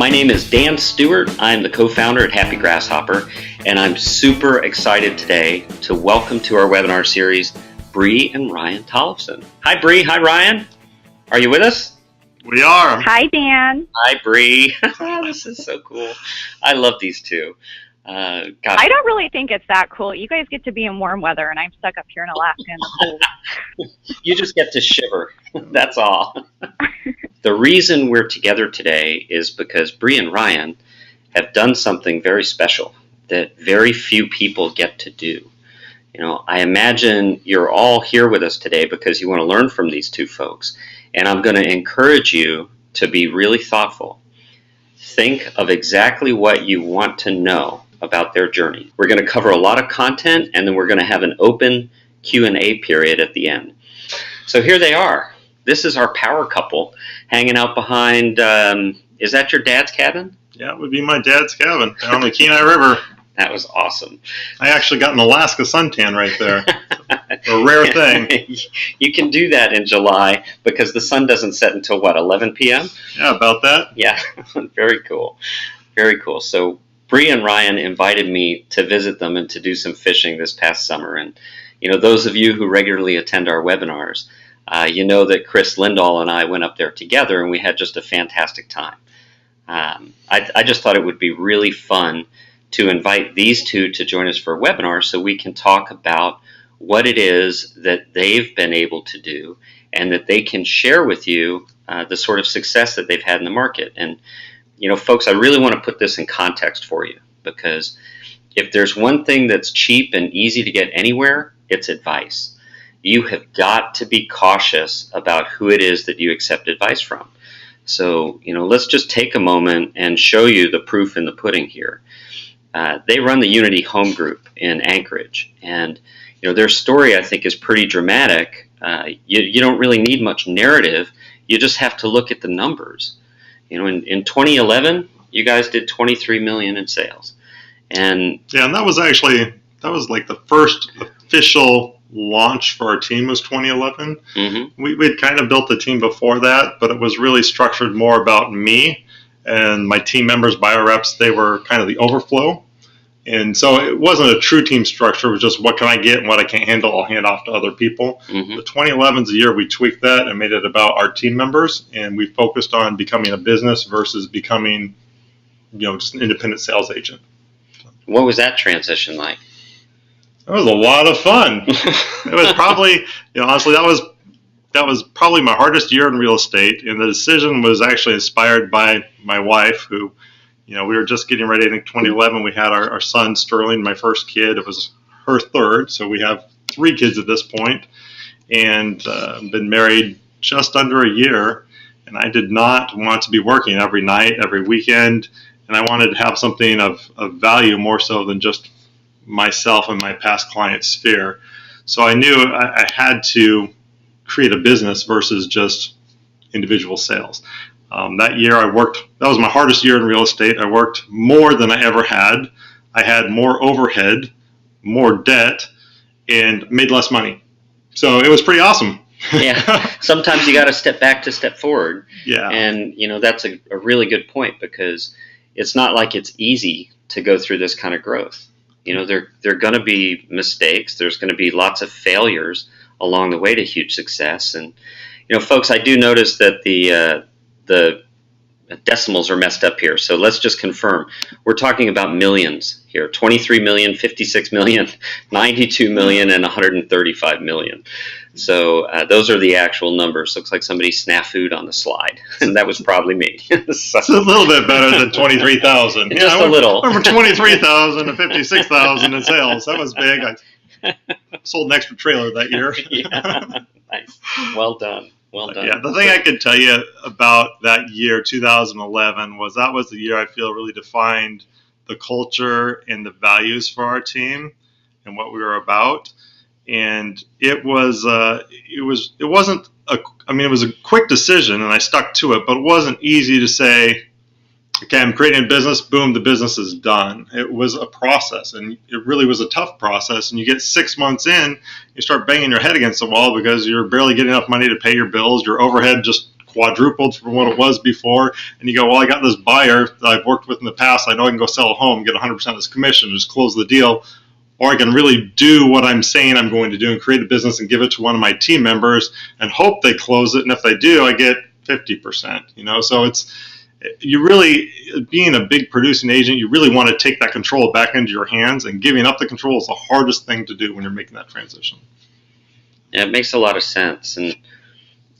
My name is Dan Stewart. I'm the co-founder at Happy Grasshopper, and I'm super excited today to welcome to our webinar series Bree and Ryan Tollefsen. Hi, Bree. Hi, Ryan. Are you with us? We are. Hi, Dan. Hi, Bree. This is so cool. I love these two. I don't really think it's that cool. You guys get to be in warm weather, and I'm stuck up here in Alaska in the cold. You just get to shiver. That's all. The reason we're together today is because Bree and Ryan have done something very special that very few people get to do. You know, I imagine you're all here with us today because you want to learn from these two folks, and I'm going to encourage you to be really thoughtful. Think of exactly what you want to know about their journey. We're going to cover a lot of content, and then we're going to have an open Q&A period at the end. So here they are. This is our power couple hanging out behind, is that your dad's cabin? Yeah, it would be my dad's cabin down the Kenai River. That was awesome. I actually got an Alaska suntan right there. A rare thing. You can do that in July because the sun doesn't set until, what, 11 p.m.? Yeah, about that. Yeah, very cool. Very cool. So Bree and Ryan invited me to visit them and to do some fishing this past summer. And, you know, those of you who regularly attend our webinars, you know that Chris Lindahl and I went up there together, and we had just a fantastic time. I just thought it would be really fun to invite these two to join us for a webinar so we can talk about what it is that they've been able to do and that they can share with you the sort of success that they've had in the market. And, you know, folks, I really want to put this in context for you, because if there's one thing that's cheap and easy to get anywhere, it's advice. You have got to be cautious about who it is that you accept advice from. So, you know, let's just take a moment and show you the proof in the pudding here. They run the Unity Home Group in Anchorage, and, you know, their story, I think, is pretty dramatic. You don't really need much narrative. You just have to look at the numbers. You know, in 2011, you guys did $23 million in sales. And yeah, and that was like the first official launch for our team was 2011. Mm-hmm. We'd kind of built the team before that, but it was really structured more about me and my team members, bio reps. They were kind of the overflow. And so it wasn't a true team structure. It was just what can I get and what I can't handle, I'll hand off to other people. Mm-hmm. But 2011 is the year we tweaked that and made it about our team members. And we focused on becoming a business versus becoming, you know, just an independent sales agent. What was that transition like? It was a lot of fun. It was probably, you know, honestly, that was probably my hardest year in real estate. And the decision was actually inspired by my wife, who, you know, we were just getting ready. I think 2011, we had our son, Sterling, my first kid. It was her third. So we have 3 kids at this point, and been married just under a year. And I did not want to be working every night, every weekend. And I wanted to have something of value more so than just myself and my past client sphere. So I knew I had to create a business versus just individual sales. That year that was my hardest year in real estate. I worked more than I ever had. I had more overhead, more debt, and made less money. So it was pretty awesome. Yeah, sometimes you got to step back to step forward. Yeah. And, you know, that's a really good point, because it's not like it's easy to go through this kind of growth. You know, there are going to be mistakes. There's going to be lots of failures along the way to huge success. And, you know, folks, I do notice that the decimals are messed up here. So let's just confirm. We're talking about millions here. 23 million, 56 million, 92 million, and 135 million. So those are the actual numbers. Looks like somebody snafu'd on the slide, and that was probably me. So, it's a little bit better than 23,000. Just a little. Went from 23,000 to 56,000 in sales. That was big. I sold an extra trailer that year. Yeah, nice. Well done. Well done. Yeah, the thing I could tell you about that year, 2011, was that was the year I feel really defined the culture and the values for our team and what we were about. And it was a quick decision, and I stuck to it, but it wasn't easy to say, okay, I'm creating a business, boom, the business is done. It was a process, and it really was a tough process. And you get 6 months in, you start banging your head against the wall because you're barely getting enough money to pay your bills. Your overhead just quadrupled from what it was before. And you go, well, I got this buyer that I've worked with in the past. I know I can go sell a home, get 100% of this commission, and just close the deal. Or I can really do what I'm saying I'm going to do and create a business and give it to one of my team members and hope they close it. And if they do, I get 50%, so you really, being a big producing agent, you really want to take that control back into your hands, and giving up the control is the hardest thing to do when you're making that transition. Yeah, it makes a lot of sense. And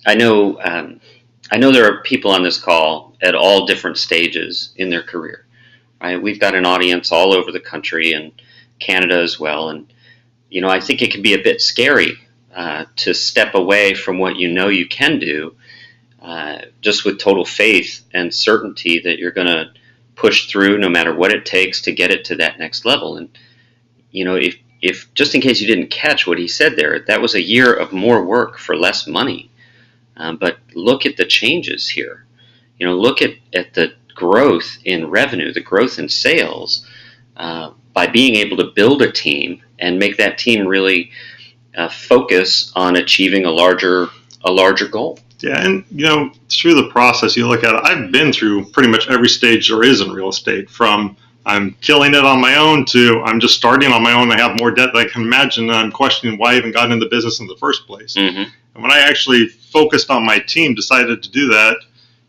I know there are people on this call at all different stages in their career, right? We've got an audience all over the country and Canada as well. And, I think it can be a bit scary to step away from what you can do, just with total faith and certainty that you're going to push through no matter what it takes to get it to that next level. And, if just in case you didn't catch what he said there, that was a year of more work for less money. But look at the changes here. Look at the growth in revenue, the growth in sales, by being able to build a team and make that team really focus on achieving a larger goal. Yeah, and through the process, you look at it, I've been through pretty much every stage there is in real estate, from I'm killing it on my own to I'm just starting on my own. I have more debt than I can imagine, and I'm questioning why I even got into business in the first place. Mm-hmm. And when I actually focused on my team, decided to do that,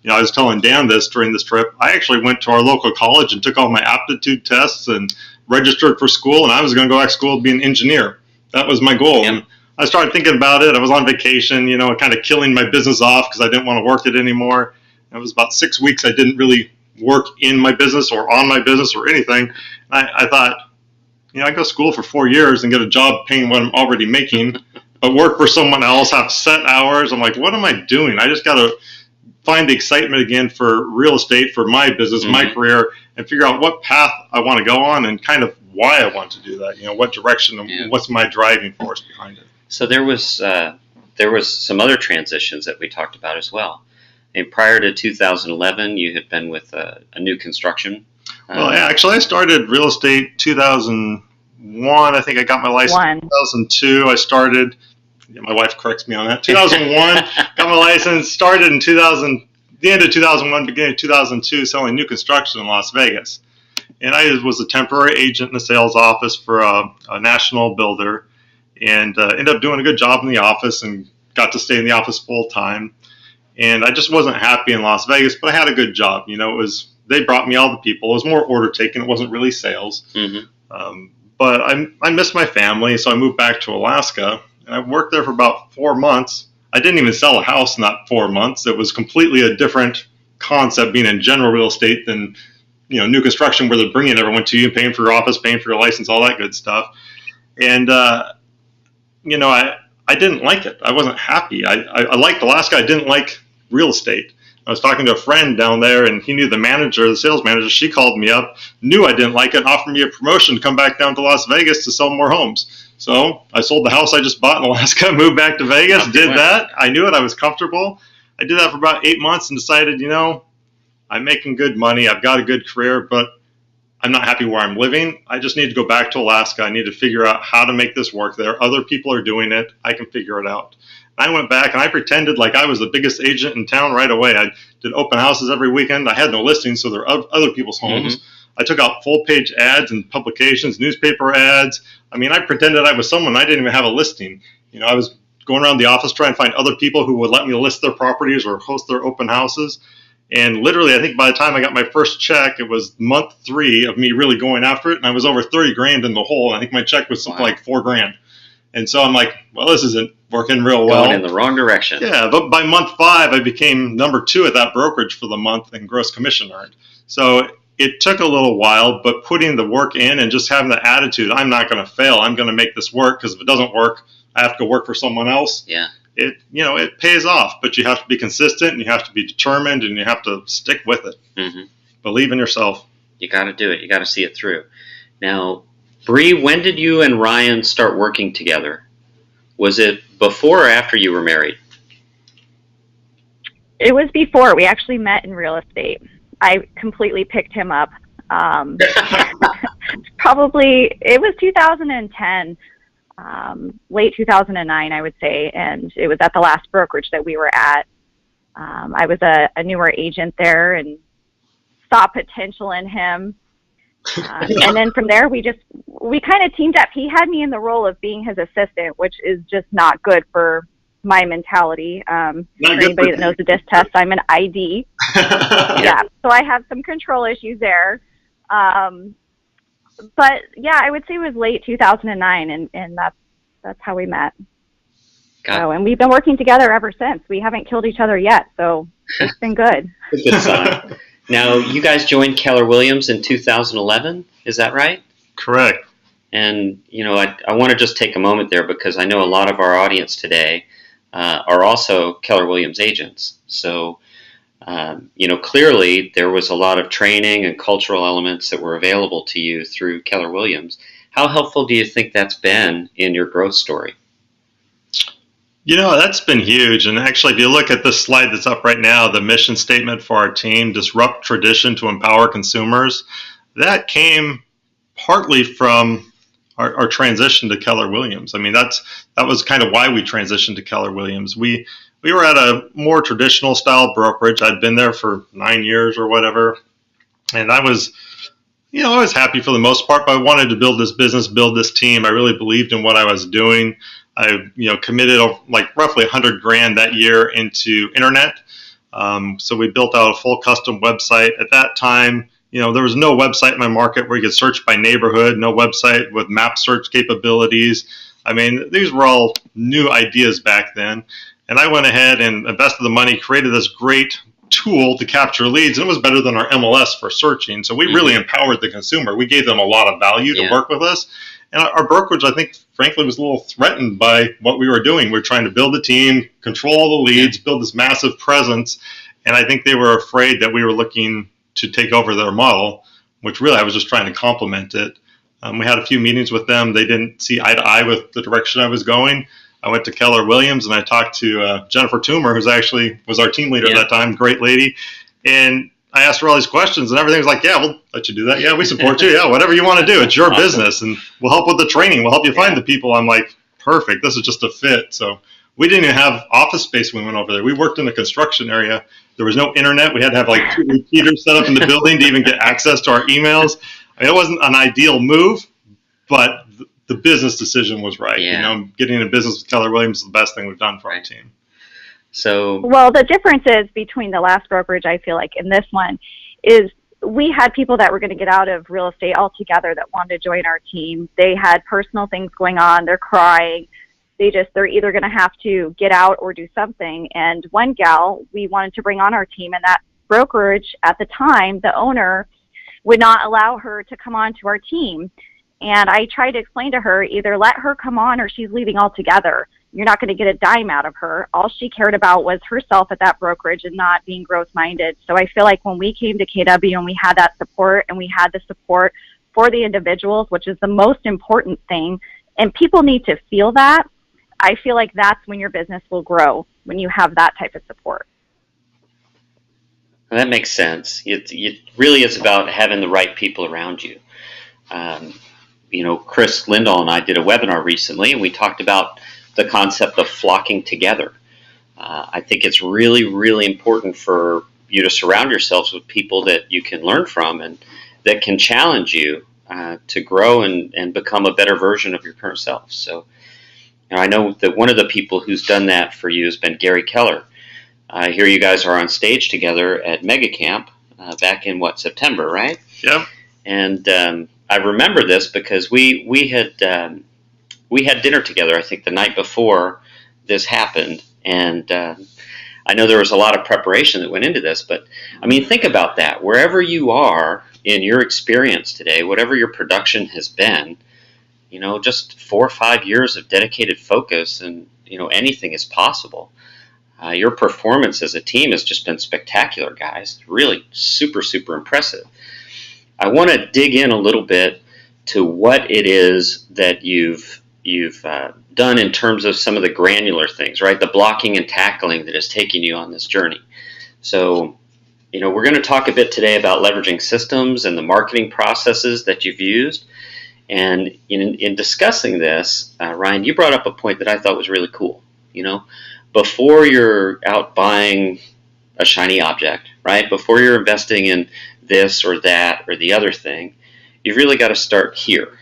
I was telling Dan this during this trip, I actually went to our local college and took all my aptitude tests and registered for school, and I was going to go back to school to be an engineer. That was my goal. Yep. And I started thinking about it. I was on vacation, kind of killing my business off because I didn't want to work it anymore. It was about 6 weeks I didn't really work in my business or on my business or anything. I thought, I go to school for 4 years and get a job paying what I'm already making, but work for someone else, have set hours. I'm like, what am I doing? I just got to find the excitement again for real estate, for my business, my career, and figure out what path I want to go on and kind of why I want to do that. What direction and what's my driving force behind it. So there was some other transitions that we talked about as well. And prior to 2011, you had been with a new construction. Well, actually, I started real estate 2001. I think I got my license in 2002. I started. My wife corrects me on that. 2001, got my license. Started in the end of 2001, beginning of 2002, selling new construction in Las Vegas. And I was a temporary agent in the sales office for a national builder, and ended up doing a good job in the office and got to stay in the office full time. And I just wasn't happy in Las Vegas, but I had a good job. They brought me all the people. It was more order taking. It wasn't really sales. Mm-hmm. But I missed my family, so I moved back to Alaska. And I worked there for about 4 months. I didn't even sell a house in that 4 months. It was completely a different concept being in general real estate than, new construction, where they're bringing everyone to you, paying for your office, paying for your license, all that good stuff. And, I didn't like it. I wasn't happy. I liked Alaska. I didn't like real estate. I was talking to a friend down there, and he knew the sales manager. She called me up, knew I didn't like it, and offered me a promotion to come back down to Las Vegas to sell more homes. So I sold the house I just bought in Alaska, moved back to Vegas, did that. I knew it. I was comfortable. I did that for about 8 months and decided, I'm making good money. I've got a good career, but I'm not happy where I'm living. I just need to go back to Alaska. I need to figure out how to make this work there. Other people are doing it. I can figure it out. I went back and I pretended like I was the biggest agent in town right away. I did open houses every weekend. I had no listings, so they're other people's homes. Mm-hmm. I took out full-page ads and publications, newspaper ads. I pretended I was someone. I didn't even have a listing. I was going around the office trying to find other people who would let me list their properties or host their open houses. And literally, I think by the time I got my first check, it was month 3 of me really going after it, and I was over $30,000 in the hole. I think my check was something like $4,000. And so I'm like, well, this isn't working real well. Going in the wrong direction. Yeah, but by month 5, I became number 2 at that brokerage for the month in gross commission earned. So it took a little while, but putting the work in and just having the attitude, I'm not going to fail. I'm going to make this work, because if it doesn't work, I have to go work for someone else. Yeah. It pays off, but you have to be consistent and you have to be determined and you have to stick with it. Mm-hmm. Believe in yourself. You got to do it. You got to see it through. Now, Bree, when did you and Ryan start working together? Was it before or after you were married? It was before. We actually met in real estate. I completely picked him up. Probably, it was 2010. Late 2009, I would say, and it was at the last brokerage that we were at. I was a newer agent there and saw potential in him. And then from there, we kind of teamed up. He had me in the role of being his assistant, which is just not good for my mentality. For anybody that knows the DISC test, I'm an ID. Yeah, so I have some control issues there. But yeah, I would say it was late 2009, and that's how we met. So, and we've been working together ever since. We haven't killed each other yet, so it's been good. It's a good sign. Now, you guys joined Keller Williams in 2011, is that right? Correct. And, I want to just take a moment there because I know a lot of our audience today are also Keller Williams agents. So, clearly there was a lot of training and cultural elements that were available to you through Keller Williams. How helpful do you think that's been in your growth story? That's been huge. And actually, if you look at this slide that's up right now, the mission statement for our team, disrupt tradition to empower consumers, that came partly from our transition to Keller Williams. I mean, that was kind of why we transitioned to Keller Williams. We were at a more traditional style brokerage. I'd been there for 9 years or whatever. And I was happy for the most part, but I wanted to build this business, build this team. I really believed in what I was doing. I committed like roughly $100,000 that year into internet. So we built out a full custom website. At that time, there was no website in my market where you could search by neighborhood, no website with map search capabilities. I mean, these were all new ideas back then. And I went ahead and invested the money, created this great tool to capture leads, and it was better than our MLS for searching. So we really empowered the consumer. We gave them a lot of value to work with us. And our brokerage, I think, frankly, was a little threatened by what we were doing. We were trying to build a team, control all the leads, build this massive presence. And I think they were afraid that we were looking to take over their model, which really I was just trying to complement it. We had a few meetings with them. They didn't see eye to eye with the direction I was going. I went to Keller Williams and I talked to Jennifer Toomer, who actually was our team leader at that time, great lady. And I asked her all these questions and everything was like, yeah, we'll let you do that. Yeah, we support you. Yeah, whatever you want to do. It's your business and we'll help with the training. We'll help you find the people. I'm like, perfect. This is just a fit. So we didn't even have office space when we went over there. We worked in the construction area. There was no internet. We had to have like 2 repeaters set up in the building to even get access to our emails. I mean, it wasn't an ideal move, but the business decision was right. Getting in business with Keller Williams is the best thing we've done for our team. Well, the difference is between the last brokerage, I feel like, and this one is we had people that were going to get out of real estate altogether that wanted to join our team. They had personal things going on. They're crying. They're either going to have to get out or do something. And one gal we wanted to bring on our team, and that brokerage at the time, the owner would not allow her to come on to our team. And I tried to explain to her, either let her come on or she's leaving altogether. You're not going to get a dime out of her. All she cared about was herself at that brokerage and not being growth-minded. So I feel like when we came to KW and we had that support and we had the support for the individuals, which is the most important thing, and people need to feel that, I feel like that's when your business will grow, when you have that type of support. That makes sense. It really is about having the right people around you. Chris Lindahl and I did a webinar recently, and we talked about the concept of flocking together. I think it's really, really important for you to surround yourselves with people that you can learn from and that can challenge you to grow and become a better version of your current self. So I know that one of the people who's done that for you has been Gary Keller. I hear you guys are on stage together at Mega Camp back in, September, right? Yeah. And I remember this because we had dinner together, I think, the night before this happened. And I know there was a lot of preparation that went into this. But, I mean, think about that. Wherever you are in your experience today, whatever your production has been, just 4 or 5 years of dedicated focus and, anything is possible. Your performance as a team has just been spectacular, guys. Really super, super impressive. I want to dig in a little bit to what it is that you've done in terms of some of the granular things, right? The blocking and tackling that has taken you on this journey. So, we're going to talk a bit today about leveraging systems and the marketing processes that you've used. And in discussing this, Ryan, you brought up a point that I thought was really cool. Before you're out buying, a shiny object, right? Before you're investing in this or that or the other thing, you've really got to start here,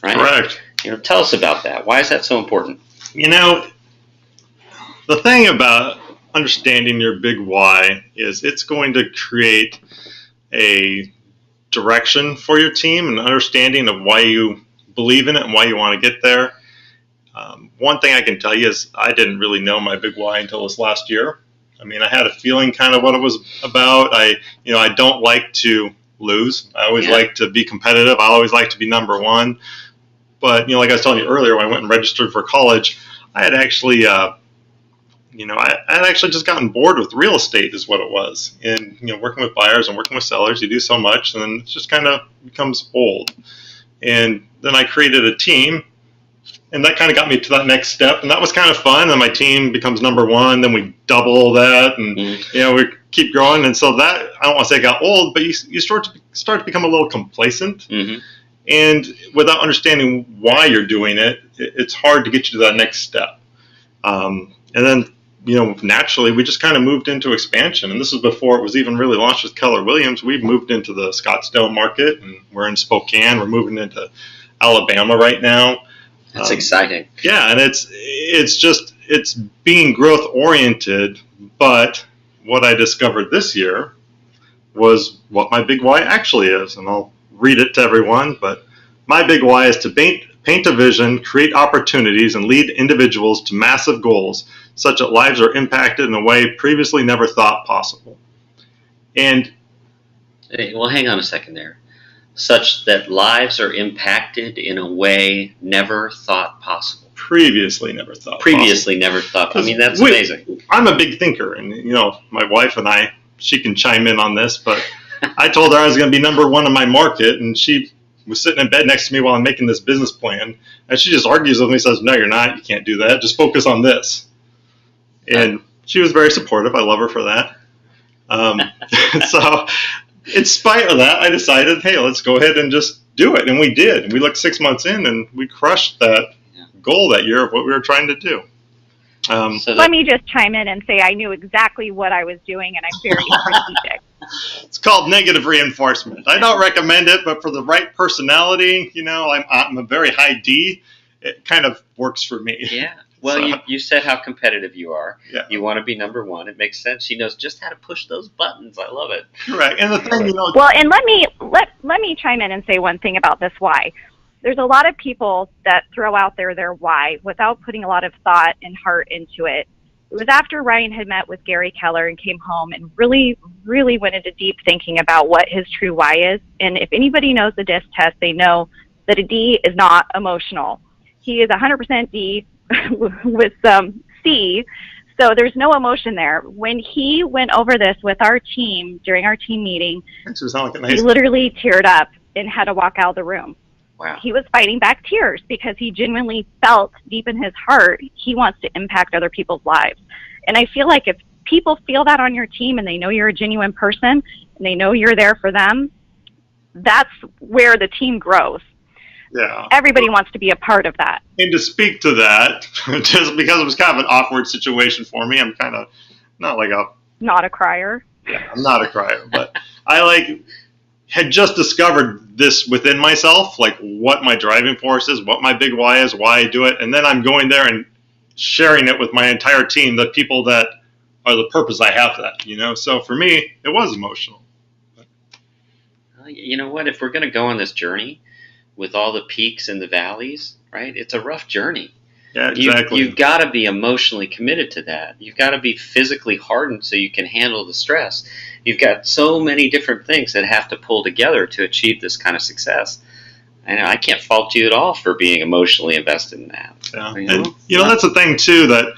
right? Correct. Tell us about that. Why is that so important? The thing about understanding your big why is it's going to create a direction for your team and understanding of why you believe in it and why you want to get there. One thing I can tell you is I didn't really know my big why until this last year. I had a feeling kind of what it was about. I don't like to lose. I always like to be competitive. I always like to be number one. But, like I was telling you earlier, when I went and registered for college, I had actually, I had actually just gotten bored with real estate is what it was. And, working with buyers and working with sellers, you do so much, and then it just kind of becomes old. And then I created a team, and that kind of got me to that next step, and that was kind of fun. And my team becomes number one, then we double that, and we keep growing. And so that, I don't want to say it got old, but you start to become a little complacent. Mm-hmm. And without understanding why you're doing it, it's hard to get you to that next step. And then, naturally, we just kind of moved into expansion. And this is before it was even really launched with Keller Williams. We've moved into the Scottsdale market, and we're in Spokane. We're moving into Alabama right now. That's exciting. Yeah, and it's being growth oriented. But what I discovered this year was what my big why actually is, and I'll read it to everyone. But my big why is to paint a vision, create opportunities, and lead individuals to massive goals, such that lives are impacted in a way previously never thought possible. And well, hang on a second there. Such that lives are impacted in a way never thought possible. Previously never thought. That's amazing. I'm a big thinker, and my wife and I, she can chime in on this, but I told her I was going to be number one in my market, and she was sitting in bed next to me while I'm making this business plan, and she just argues with me, says, "No, you're not. You can't do that. Just focus on this." And she was very supportive. I love her for that. So in spite of that, I decided, hey, let's go ahead and just do it. And we did. And we looked 6 months in, and we crushed that goal that year of what we were trying to do. Let me just chime in and say I knew exactly what I was doing, and I'm very strategic. It's called negative reinforcement. I don't recommend it, but for the right personality, I'm a very high D. It kind of works for me. Yeah. Well, so, you said how competitive you are. Yeah. You want to be number one. It makes sense. She knows just how to push those buttons. I love it. Correct. And the thing, Well, and let me chime in and say one thing about this why. There's a lot of people that throw out their why without putting a lot of thought and heart into it. It was after Ryan had met with Gary Keller and came home and really, really went into deep thinking about what his true why is. And if anybody knows the DISC test, they know that a D is not emotional. He is 100% D with some C, so there's no emotion there. When he went over this with our team during our team meeting, he literally teared up and had to walk out of the room. Wow. He was fighting back tears because he genuinely felt deep in his heart he wants to impact other people's lives. And I feel like if people feel that on your team and they know you're a genuine person and they know you're there for them, that's where the team grows. Yeah. Everybody wants to be a part of that. And to speak to that, just because it was kind of an awkward situation for me, I'm kind of not a crier. Yeah, I'm not a crier, but I had just discovered this within myself, what my driving force is, what my big why is, why I do it, and then I'm going there and sharing it with my entire team, the people that are the purpose I have that, So for me, it was emotional. You know what? If we're going to go on this journey with all the peaks and the valleys, right? It's a rough journey. Yeah, exactly. You've got to be emotionally committed to that. You've got to be physically hardened so you can handle the stress. You've got so many different things that have to pull together to achieve this kind of success. And I can't fault you at all for being emotionally invested in that. Yeah. And that's the thing too that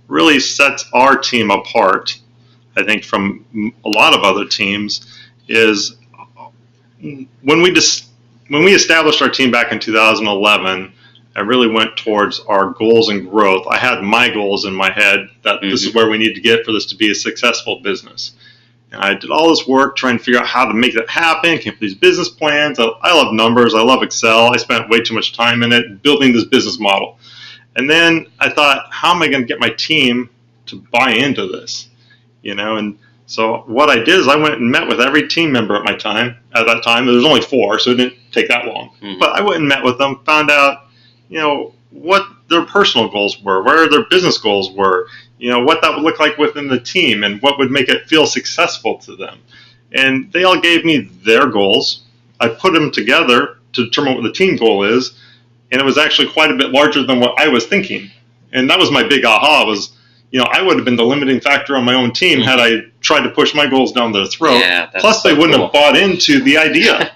really sets our team apart, I think, from a lot of other teams, is when we established our team back in 2011, I really went towards our goals and growth. I had my goals in my head that this is where we need to get for this to be a successful business. And I did all this work trying to figure out how to make that happen, came up with these business plans. I love numbers. I love Excel. I spent way too much time in it building this business model. And then I thought, how am I going to get my team to buy into this? And So what I did is I went and met with every team member at that time. There was only 4, so it didn't take that long. Mm-hmm. But I went and met with them, found out, what their personal goals were, where their business goals were, what that would look like within the team and what would make it feel successful to them. And they all gave me their goals. I put them together to determine what the team goal is, and it was actually quite a bit larger than what I was thinking. And that was my big aha was, I would have been the limiting factor on my own team had I tried to push my goals down their throat. Yeah, Plus, they wouldn't have bought into the idea.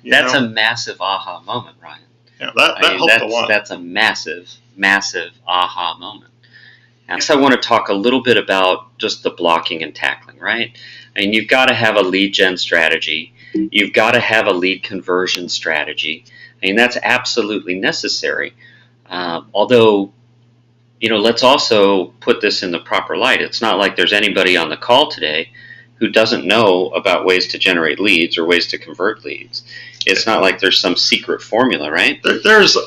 That's a massive aha moment, Ryan. Yeah, that helped a lot. That's a massive, massive aha moment. Next, I want to talk a little bit about just the blocking and tackling, right? You've got to have a lead gen strategy. You've got to have a lead conversion strategy. That's absolutely necessary. Although, let's also put this in the proper light. It's not like there's anybody on the call today who doesn't know about ways to generate leads or ways to convert leads. It's not like there's some secret formula, right? There's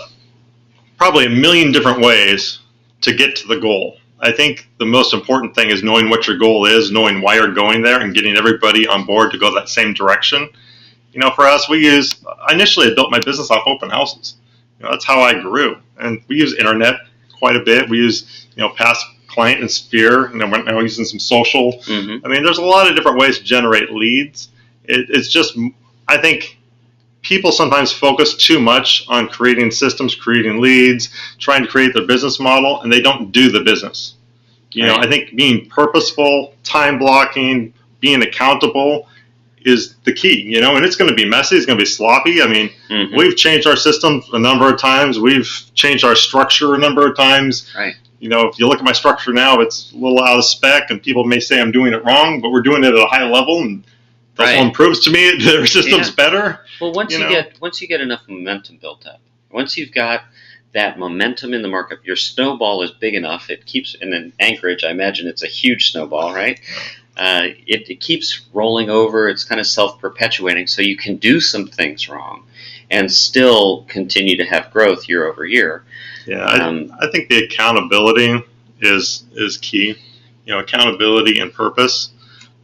probably a million different ways to get to the goal. I think the most important thing is knowing what your goal is, knowing why you're going there, and getting everybody on board to go that same direction. For us, initially I built my business off open houses. That's how I grew. And we use internet quite a bit. We use, past client and Sphere. We're now using some social. Mm-hmm. There's a lot of different ways to generate leads. It's just, I think people sometimes focus too much on creating systems, creating leads, trying to create their business model, and they don't do the business. Right. I think being purposeful, time blocking, being accountable is the key, and it's going to be messy. It's going to be sloppy. Mm-hmm. We've changed our system a number of times. We've changed our structure a number of times. Right. If you look at my structure now, it's a little out of spec, and people may say I'm doing it wrong, but we're doing it at a high level, and that one proves to me their system's better. Well, once you get enough momentum built up, once you've got that momentum in the market, your snowball is big enough. It keeps, and in Anchorage, I imagine it's a huge snowball, right? It keeps rolling over. It's kind of self-perpetuating, so you can do some things wrong and still continue to have growth year over year. Yeah, I think the accountability is key. Accountability and purpose.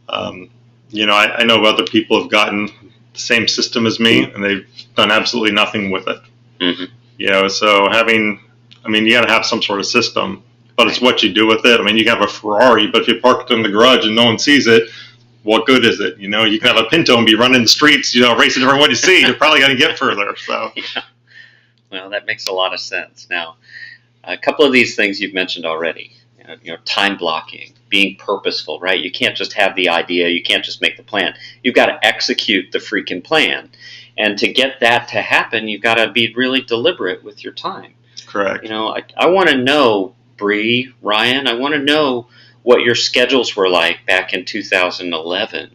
I know other people have gotten the same system as me, and they've done absolutely nothing with it. Mm-hmm. So you got to have some sort of system. But it's what you do with it. You can have a Ferrari, but if you park it in the garage and no one sees it, what good is it? You can have a Pinto and be running the streets, racing everyone you see. You're probably going to get further. So, yeah. Well, that makes a lot of sense. Now, a couple of these things you've mentioned already. Time blocking, being purposeful, right? You can't just have the idea. You can't just make the plan. You've got to execute the freaking plan. And to get that to happen, you've got to be really deliberate with your time. Correct. I want to know, Bree, Ryan, I want to know what your schedules were like back in 2011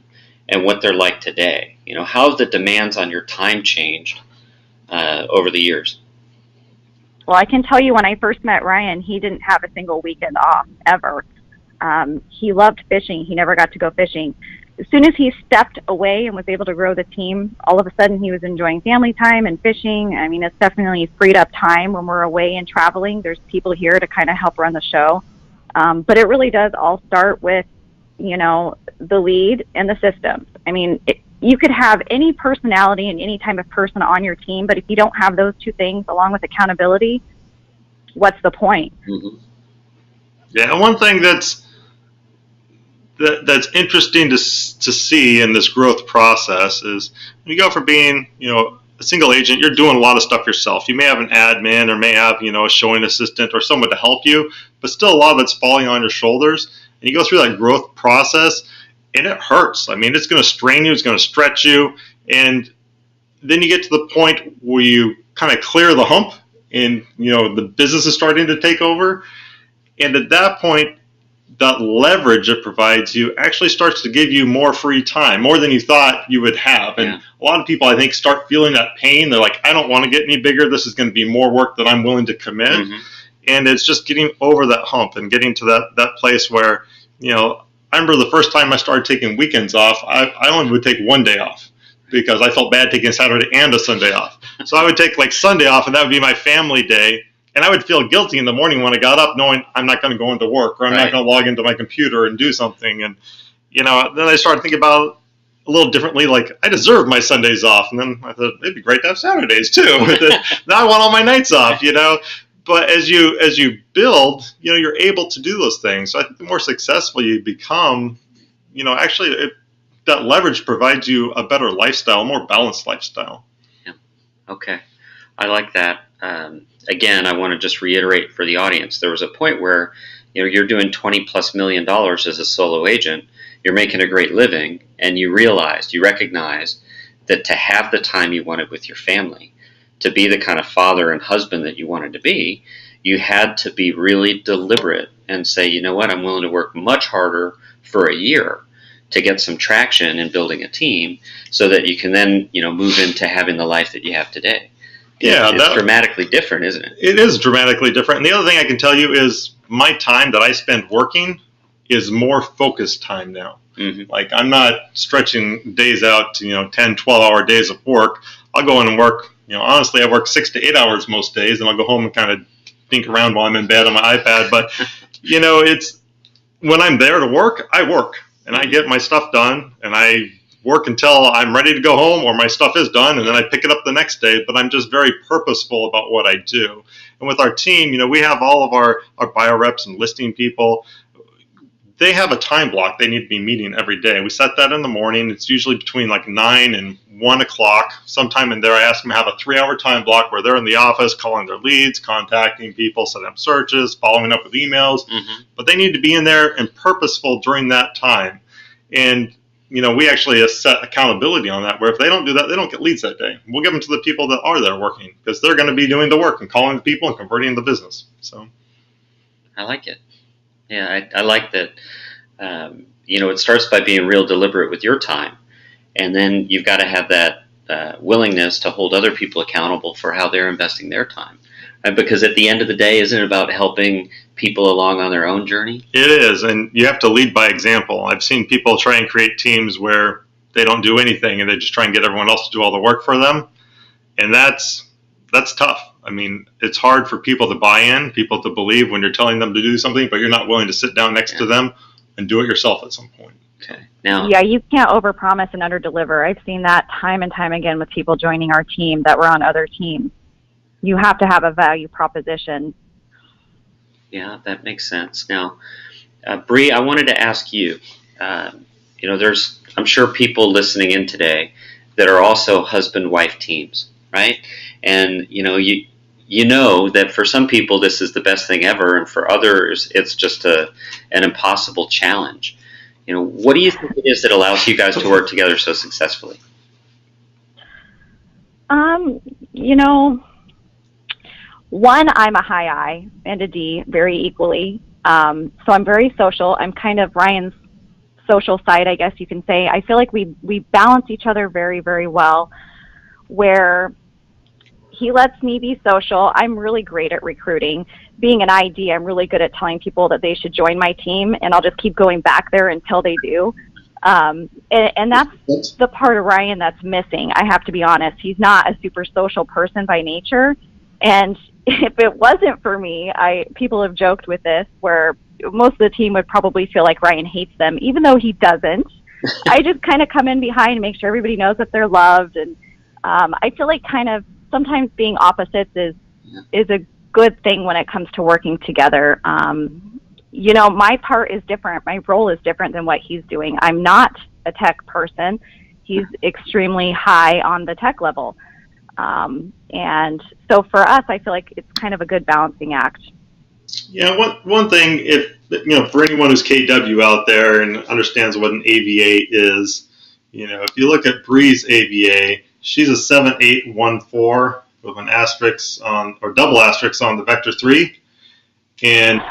and what they're like today. How have the demands on your time changed over the years? Well, I can tell you when I first met Ryan, he didn't have a single weekend off, ever. He loved fishing. He never got to go fishing. As soon as he stepped away and was able to grow the team, all of a sudden he was enjoying family time and fishing. It's definitely freed up time when we're away and traveling. There's people here to kind of help run the show. But it really does all start with, the lead and the systems. You could have any personality and any type of person on your team, but if you don't have those two things along with accountability, what's the point? Mm-hmm. Yeah, and one thing that's interesting to see in this growth process is when you go from being, a single agent, you're doing a lot of stuff yourself. You may have an admin or may have, a showing assistant or someone to help you, but still a lot of it's falling on your shoulders. And you go through that growth process and it hurts. It's going to strain you. It's going to stretch you. And then you get to the point where you kind of clear the hump and, the business is starting to take over. And at that point, that leverage it provides you actually starts to give you more free time, more than you thought you would have. And a lot of people, I think, start feeling that pain. They're like, I don't want to get any bigger. This is going to be more work than I'm willing to commit. Mm-hmm. And it's just getting over that hump and getting to that place where, I remember the first time I started taking weekends off, I only would take one day off because I felt bad taking Saturday and a Sunday off. So I would take Sunday off, and that would be my family day. And I would feel guilty in the morning when I got up knowing I'm not going to go into work or I'm not going to log into my computer and do something. And then I started thinking about a little differently, like I deserve my Sundays off, and then I thought it'd be great to have Saturdays too. Now I want all my nights off, But as you build, you're able to do those things. So I think the more successful you become, actually that leverage provides you a better lifestyle, a more balanced lifestyle. Yeah. Okay. I like that. Again, I want to just reiterate for the audience, there was a point where, you're doing $20+ million as a solo agent, you're making a great living, and you recognize that to have the time you wanted with your family, to be the kind of father and husband that you wanted to be, you had to be really deliberate and say, you know what, I'm willing to work much harder for a year to get some traction in building a team so that you can then, move into having the life that you have today. Yeah, it's dramatically different, isn't it? It is dramatically different. And the other thing I can tell you is my time that I spend working is more focused time now. Mm-hmm. Like I'm not stretching days out to, 10, 12-hour days of work. I'll go in and work. Honestly, I work 6 to 8 hours most days, and I'll go home and kind of think around while I'm in bed on my iPad. But, it's when I'm there to work, I work. And I get my stuff done, and I work until I'm ready to go home or my stuff is done, and then I pick it up the next day. But I'm just very purposeful about what I do. And with our team, we have all of our buyer reps and listing people. They have a time block they need to be meeting every day. We set that in the morning. It's usually between like 9 and 1 o'clock. Sometime in there, I ask them to have a 3-hour time block where they're in the office calling their leads, contacting people, setting up searches, following up with emails. Mm-hmm. But they need to be in there and purposeful during that time. And, we actually set accountability on that, where if they don't do that, they don't get leads that day. We'll give them to the people that are there working because they're going to be doing the work and calling the people and converting the business. So, I like it. Yeah, I like that. It starts by being real deliberate with your time, and then you've got to have that willingness to hold other people accountable for how they're investing their time. And because at the end of the day, isn't it about helping people along on their own journey? It is, and you have to lead by example. I've seen people try and create teams where they don't do anything and they just try and get everyone else to do all the work for them, and that's tough. I mean, it's hard for people to buy in, people to believe when you're telling them to do something, but you're not willing to sit down next to them and do it yourself at some point. Okay. Now, yeah, you can't overpromise and underdeliver. I've seen that time and time again with people joining our team that were on other teams. You have to have a value proposition. Yeah, that makes sense. Now, Bree, I wanted to ask you, there's, I'm sure, people listening in today that are also husband-wife teams, right? And, you know that for some people this is the best thing ever, and for others it's just an impossible challenge. What do you think it is that allows you guys to work together so successfully? One, I'm a high I and a D very equally. So I'm very social. I'm kind of Ryan's social side, I guess you can say. I feel like we balance each other very, very well, where he lets me be social. I'm really great at recruiting. Being an ID, I'm really good at telling people that they should join my team, and I'll just keep going back there until they do. And that's the part of Ryan that's missing, I have to be honest. He's not a super social person by nature. And if it wasn't for me, people have joked with this, where most of the team would probably feel like Ryan hates them, even though he doesn't. I just kind of come in behind and make sure everybody knows that they're loved. And I feel like kind of sometimes being opposites is a good thing when it comes to working together. My part is different. My role is different than what he's doing. I'm not a tech person. He's extremely high on the tech level. And so for us, I feel like it's kind of a good balancing act. Yeah, one thing, for anyone who's KW out there and understands what an AVA is, if you look at Bree's AVA, she's a 7814 with an asterisk or double asterisk on the vector 3. And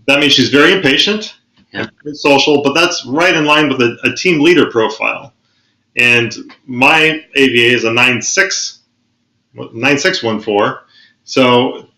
that means she's very impatient and very social, but that's right in line with a team leader profile. And my AVA is a 9614. So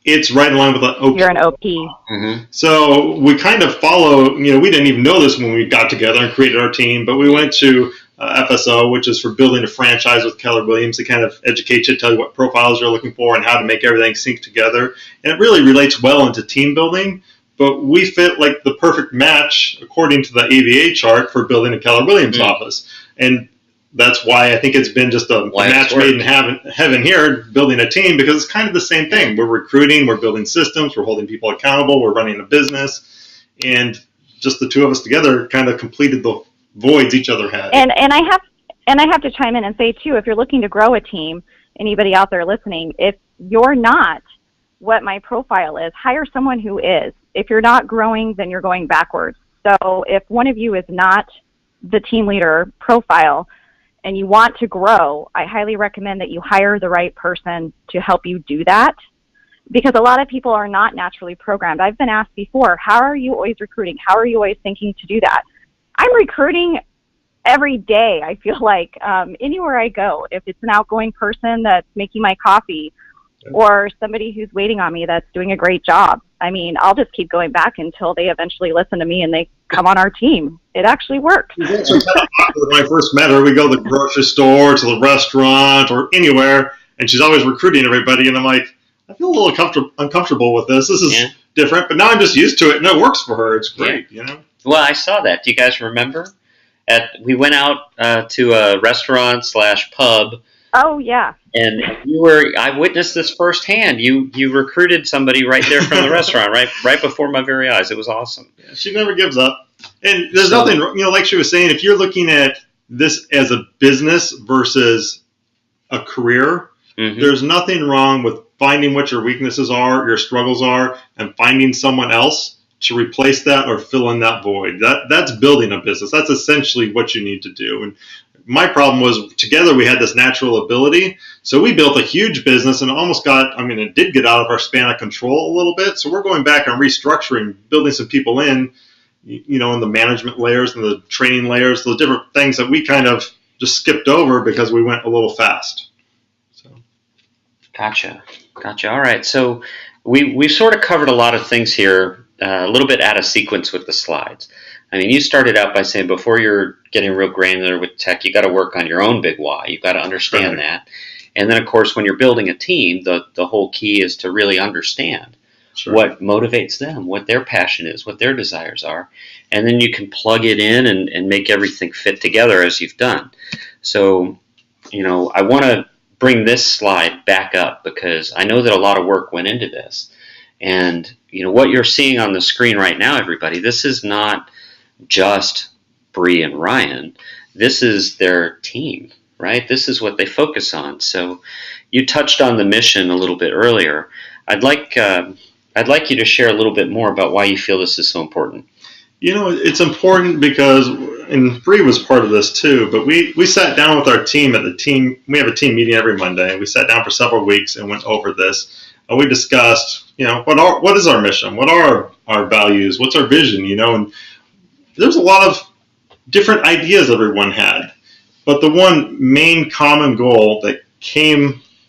it's right in line with an OP. You're an OP. Mm-hmm. So we kind of follow, we didn't even know this when we got together and created our team, but we went to FSO, which is for building a franchise with Keller Williams, to kind of educate you, tell you what profiles you're looking for and how to make everything sync together. And it really relates well into team building, but we fit like the perfect match according to the AVA chart for building a Keller Williams office. And that's why I think it's been just a match made in heaven here, building a team, because it's kind of the same thing. We're recruiting, we're building systems, we're holding people accountable, we're running a business, and just the two of us together kind of completed the voids each other had. And I have to chime in and say too, if you're looking to grow a team, anybody out there listening, if you're not what my profile is, hire someone who is. If you're not growing, then you're going backwards. So if one of you is not the team leader profile and you want to grow, I highly recommend that you hire the right person to help you do that, because a lot of people are not naturally programmed. I've been asked before, how are you always recruiting? How are you always thinking to do that? I'm recruiting every day, I feel like, anywhere I go. If it's an outgoing person that's making my coffee, or somebody who's waiting on me that's doing a great job, I mean, I'll just keep going back until they eventually listen to me and they come on our team. It actually works. When I first met her, we go to the grocery store, to the restaurant, or anywhere, and she's always recruiting everybody, and I'm like, I feel a little uncomfortable with this. This is different, but now I'm just used to it, and it works for her. It's great, you know? Well, I saw that. Do you guys remember? We went out to a restaurant/pub. Oh, yeah. And I witnessed this firsthand. You recruited somebody right there from the restaurant, right before my very eyes. It was awesome. Yeah, she never gives up. And there's nothing, like she was saying, if you're looking at this as a business versus a career, there's nothing wrong with finding what your weaknesses are, your struggles are, and finding someone else to replace that or fill in that void. That's building a business. That's essentially what you need to do. And my problem was, together we had this natural ability, so we built a huge business and it did get out of our span of control a little bit, so we're going back and restructuring, building some people in the management layers and the training layers, those different things that we kind of just skipped over because we went a little fast. So. Gotcha. All right, so we've sort of covered a lot of things here, a little bit out of sequence with the slides. I mean, you started out by saying before you're getting real granular with tech, you got to work on your own big why. You've got to understand that. And then, of course, when you're building a team, the whole key is to really understand what motivates them, what their passion is, what their desires are. And then you can plug it in and make everything fit together as you've done. So, I want to bring this slide back up because I know that a lot of work went into this. And, what you're seeing on the screen right now, everybody, this is not just Bree and Ryan. This is their team, right? This is what they focus on. So you touched on the mission a little bit earlier. I'd like you to share a little bit more about why you feel this is so important. It's important because, and Bree was part of this too, but we sat down with our team we have a team meeting every Monday. We sat down for several weeks and went over this. And we discussed, what is our mission? What are our values? What's our vision? And there's a lot of different ideas everyone had, but the one main common goal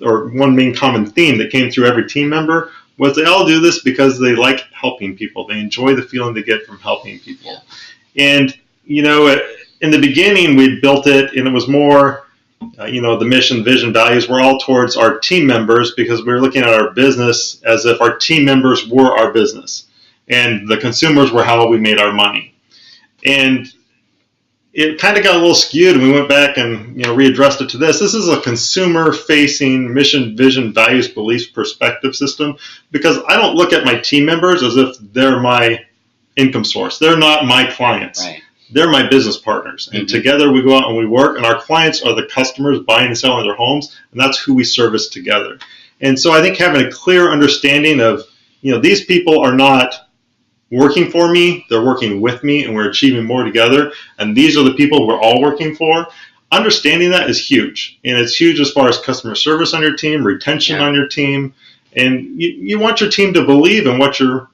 one main common theme that came through every team member was they all do this because they like helping people. They enjoy the feeling they get from helping people. And, in the beginning, we built it, and it was more, the mission, vision, values were all towards our team members because we were looking at our business as if our team members were our business, and the consumers were how we made our money. And it kind of got a little skewed, and we went back and readdressed it to this. This is a consumer-facing mission, vision, values, beliefs, perspective system, because I don't look at my team members as if they're my income source. They're not my clients. Right. They're my business partners. And together we go out and we work, and our clients are the customers buying and selling their homes, and that's who we service together. And so I think having a clear understanding of, these people are not working for me, they're working with me, and we're achieving more together, and these are the people we're all working for. Understanding that is huge, and it's huge as far as customer service on your team, retention on your team, and you want your team to believe in what your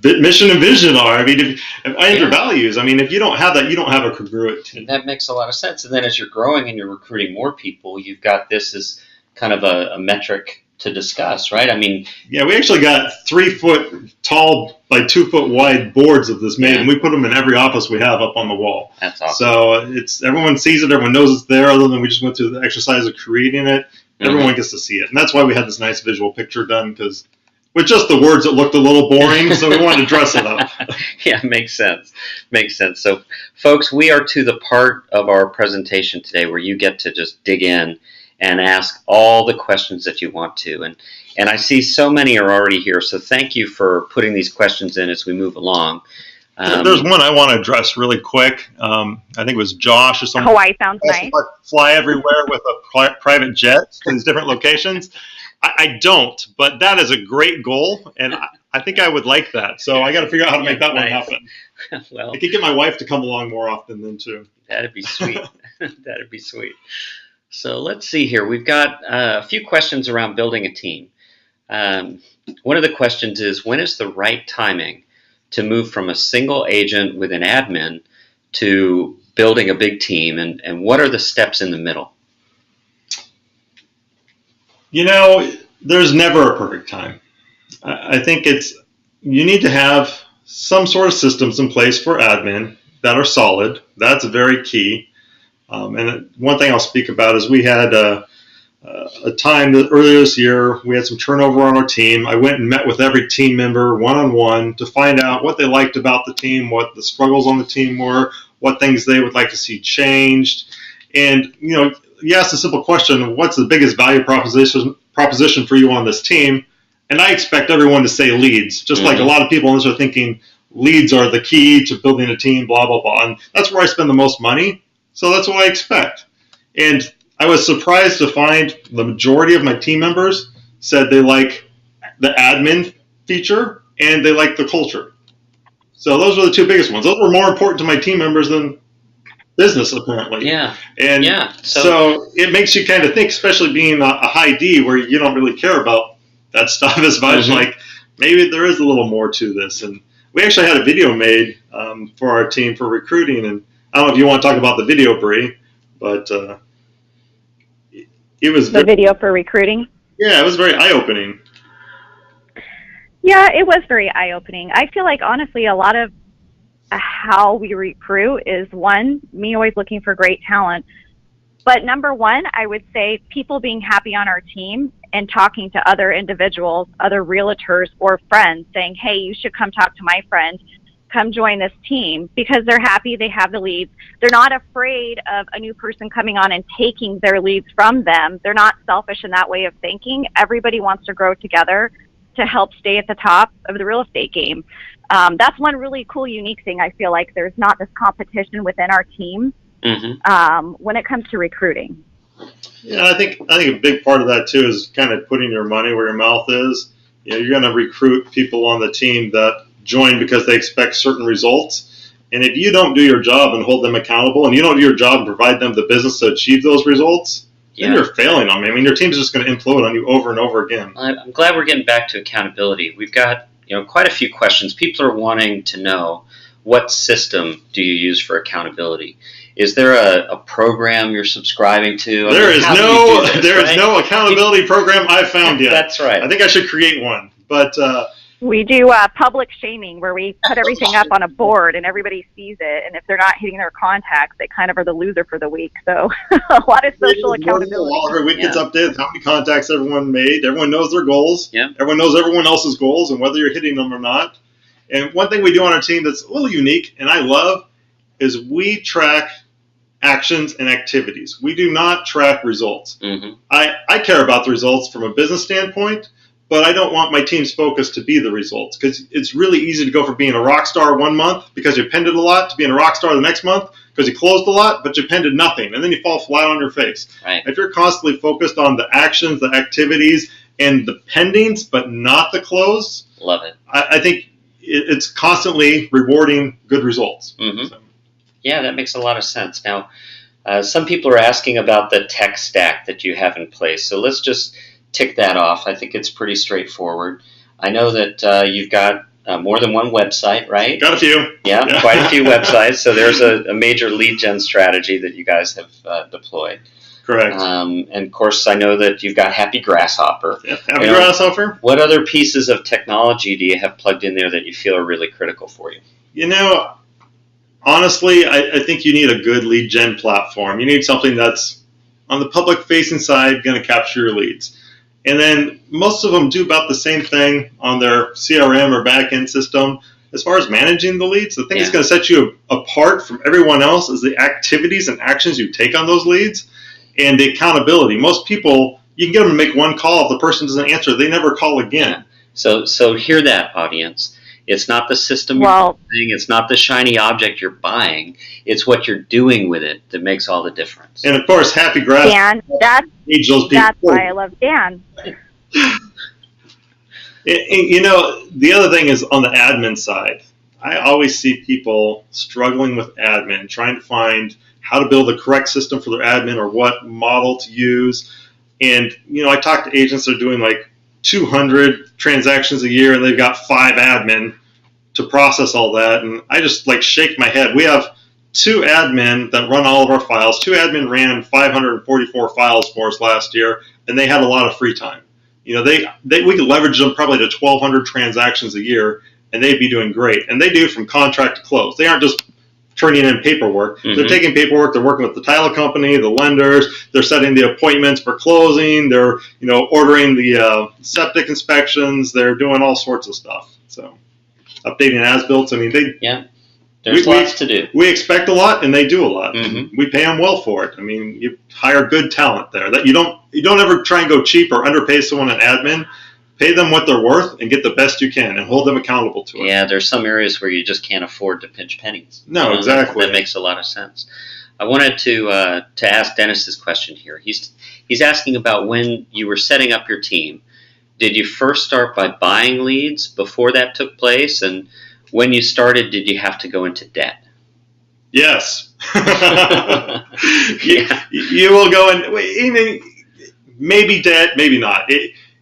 mission and vision are. I mean, and your values. I mean, if you don't have that, you don't have a congruent team. That makes a lot of sense. And then as you're growing and you're recruiting more people, you've got this as kind of a metric to discuss, right? I mean, yeah, we actually got 3 foot tall by 2 foot wide boards of this made, and we put them in every office we have up on the wall. That's awesome. So everyone sees it, everyone knows it's there, other than we just went through the exercise of creating it. Everyone gets to see it, and that's why we had this nice visual picture done, because with just the words that looked a little boring, so we wanted to dress it up. Yeah, makes sense. Makes sense. So, folks, we are to the part of our presentation today where you get to just dig in and ask all the questions that you want to. And I see so many are already here, so thank you for putting these questions in as we move along. There's one I want to address really quick. I think it was Josh or something. Hawaii sounds nice. Fly everywhere with a private jet to these different locations. I don't, but that is a great goal, and I think I would like that. So I got to figure out how to make that one happen. Well, I could get my wife to come along more often than too. That'd be sweet. That'd be sweet. So let's see here. We've got a few questions around building a team. One of the questions is, when is the right timing to move from a single agent with an admin to building a big team, and what are the steps in the middle? You know, there's never a perfect time. I think you need to have some sort of systems in place for admin that are solid. That's very key. And one thing I'll speak about is we had a time earlier this year, we had some turnover on our team. I went and met with every team member one-on-one to find out what they liked about the team, what the struggles on the team were, what things they would like to see changed. And, you know, you asked a simple question, what's the biggest value proposition for you on this team? And I expect everyone to say leads, just like a lot of people in this are thinking leads are the key to building a team, blah, blah, blah. And that's where I spend the most money. So that's what I expect. And I was surprised to find the majority of my team members said they like the admin feature and they like the culture. So those were the two biggest ones. Those were more important to my team members than business, apparently. Yeah. And so it makes you kind of think, especially being a high D where you don't really care about that stuff as much, like maybe there is a little more to this. And we actually had a video made for our team for recruiting. And I don't know if you want to talk about the video, Bree, but it was the video for recruiting. Yeah, it was very eye-opening. Yeah, it was very eye-opening. I feel like, honestly, a lot of how we recruit is, one, me always looking for great talent. But number one, I would say people being happy on our team and talking to other individuals, other realtors or friends, saying, hey, you should come talk to my friend, come join this team, because they're happy, they have the leads. They're not afraid of a new person coming on and taking their leads from them. They're not selfish in that way of thinking. Everybody wants to grow together to help stay at the top of the real estate game. That's one really cool, unique thing. I feel like there's not this competition within our team when it comes to recruiting. Yeah, I think a big part of that too is kind of putting your money where your mouth is. You know, you're going to recruit people on the team that join because they expect certain results. And if you don't do your job and hold them accountable, and you don't do your job and provide them the business to achieve those results, then you're failing on me. I mean, your team's just going to implode on you over and over again. I'm glad we're getting back to accountability. We've got quite a few questions. People are wanting to know, what system do you use for accountability? Is there a program you're subscribing to? There is no accountability program I've found yet. That's right. I think I should create one. But we do public shaming, where we put everything up on a board and everybody sees it. And if they're not hitting their contacts, they kind of are the loser for the week. So a lot of social accountability. Every week gets updated, how many contacts everyone made. Everyone knows their goals. Yeah. Everyone knows everyone else's goals and whether you're hitting them or not. And one thing we do on our team that's a little unique and I love is we track actions and activities. We do not track results. I care about the results from a business standpoint, but I don't want my team's focus to be the results, because it's really easy to go from being a rock star one month because you pended a lot to being a rock star the next month because you closed a lot, but you pended nothing, and then you fall flat on your face. Right. If you're constantly focused on the actions, the activities, and the pendings, but not the close, love it. I think it's constantly rewarding good results. So. Yeah, that makes a lot of sense. Now, some people are asking about the tech stack that you have in place, so let's just tick that off. I think it's pretty straightforward. I know that you've got more than one website, right? Got a few. Yeah, quite a few websites. So there's a major lead gen strategy that you guys have deployed. Correct. And of course, I know that you've got Happy Grasshopper. Yeah, Happy Grasshopper. What other pieces of technology do you have plugged in there that you feel are really critical for you? You know, honestly, I think you need a good lead gen platform. You need something that's on the public-facing side going to capture your leads. And then most of them do about the same thing on their CRM or back-end system. As far as managing the leads, the thing that's going to set you apart from everyone else is the activities and actions you take on those leads and the accountability. Most people, you can get them to make one call. If the person doesn't answer, they never call again. So hear that, audience. It's not the system you're buying. It's not the shiny object you're buying. It's what you're doing with it that makes all the difference. And, of course, Happy Grasshopper. Dan, that's why I love Dan. You know, the other thing is on the admin side. I always see people struggling with admin, trying to find how to build the correct system for their admin or what model to use. And, you know, I talk to agents that are doing like 200 transactions a year and they've got 5 admin to process all that. And I just like shake my head. We have 2 admin that run all of our files. 2 admin ran 544 files for us last year, and they had a lot of free time. You know, we could leverage them probably to 1,200 transactions a year, and they'd be doing great. And they do from contract to close. They aren't just turning in paperwork. Mm-hmm. They're taking paperwork. They're working with the title company, the lenders. They're setting the appointments for closing. They're, you know, ordering the septic inspections. They're doing all sorts of stuff. So, updating as-built. I mean, there's lots to do. We expect a lot, and they do a lot. Mm-hmm. We pay them well for it. I mean, you hire good talent there. That you don't ever try and go cheap or underpay someone in admin. Pay them what they're worth and get the best you can and hold them accountable to it. Yeah, there's some areas where you just can't afford to pinch pennies. No, exactly. That makes a lot of sense. I wanted to ask Dennis this question here. He's asking about when you were setting up your team. Did you first start by buying leads before that took place? And when you started, did you have to go into debt? Yes. You will go in, maybe debt, maybe not.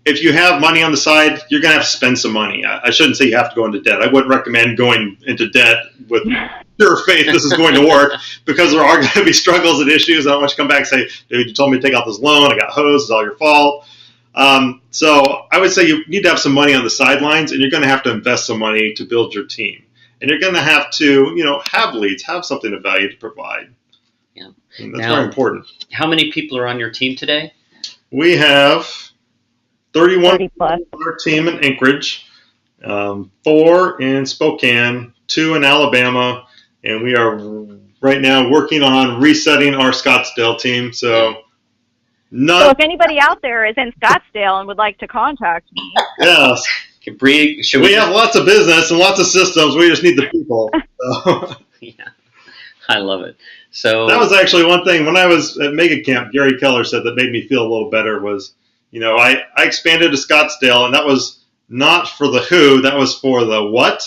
If you have money on the side, you're going to have to spend some money. I shouldn't say you have to go into debt. I wouldn't recommend going into debt with pure faith this is going to work, because there are going to be struggles and issues. I don't want you to come back and say, dude, you told me to take out this loan. I got hosed. It's all your fault. So I would say you need to have some money on the sidelines, and you're going to have to invest some money to build your team. And you're going to have to, you know, have leads, have something of value to provide. Yeah, and that's very important. How many people are on your team today? We have 31 people on our team in Anchorage, 4 in Spokane, 2 in Alabama, and we are right now working on resetting our Scottsdale team. So if anybody out there is in Scottsdale and would like to contact me. Yes. We have lots of business and lots of systems. We just need the people. So. Yeah, I love it. So that was actually one thing. When I was at Mega Camp, Gary Keller said that made me feel a little better was, you know, I expanded to Scottsdale, and that was not for the who, that was for the what.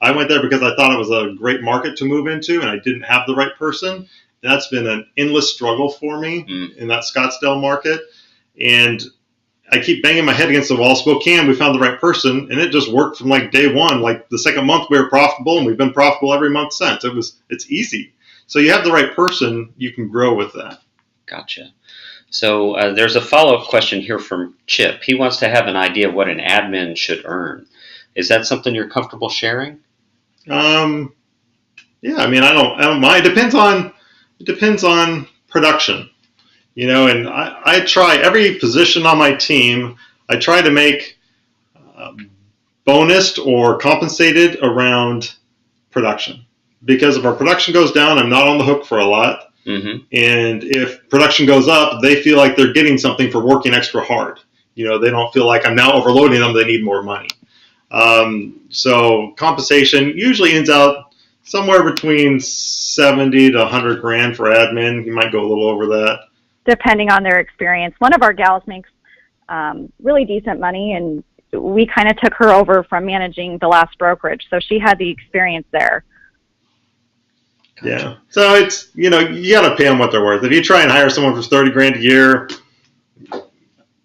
I went there because I thought it was a great market to move into, and I didn't have the right person. And that's been an endless struggle for me in that Scottsdale market. And I keep banging my head against the wall. Spokane, we found the right person, and it just worked from like day one. Like the second month, we were profitable, and we've been profitable every month since. It's easy. So you have the right person, you can grow with that. Gotcha. So there's a follow-up question here from Chip. He wants to have an idea of what an admin should earn. Is that something you're comfortable sharing? Yeah, I mean, I don't mind. It depends on production. You know, and I try every position on my team, I try to make bonused or compensated around production. Because if our production goes down, I'm not on the hook for a lot. Mm-hmm. And if production goes up, they feel like they're getting something for working extra hard. You know, they don't feel like I'm now overloading them. They need more money. So compensation usually ends out somewhere between 70 to 100 grand for admin. You might go a little over that. Depending on their experience. One of our gals makes really decent money, and we kind of took her over from managing the last brokerage. So she had the experience there. Yeah. So it's, you know, you got to pay them what they're worth. If you try and hire someone for 30 grand a year,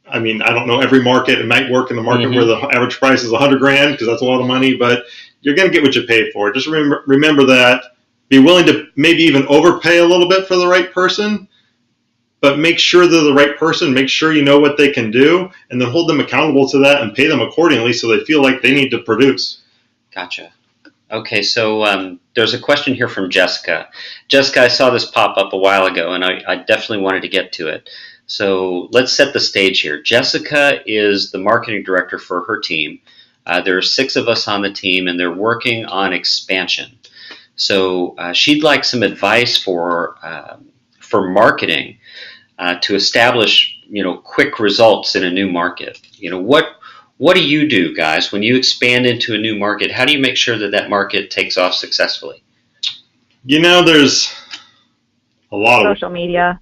I mean, I don't know every market. It might work in the market where the average price is 100 grand because that's a lot of money, but you're going to get what you pay for. Just remember that. Be willing to maybe even overpay a little bit for the right person, but make sure they're the right person. Make sure you know what they can do, and then hold them accountable to that and pay them accordingly so they feel like they need to produce. Gotcha. Okay, so there's a question here from Jessica. Jessica, I saw this pop up a while ago, and I definitely wanted to get to it. So let's set the stage here. Jessica is the marketing director for her team. There are 6 of us on the team, and they're working on expansion. So she'd like some advice for marketing to establish, quick results in a new market. What do you do, guys, when you expand into a new market? How do you make sure that that market takes off successfully? There's a lot of social media.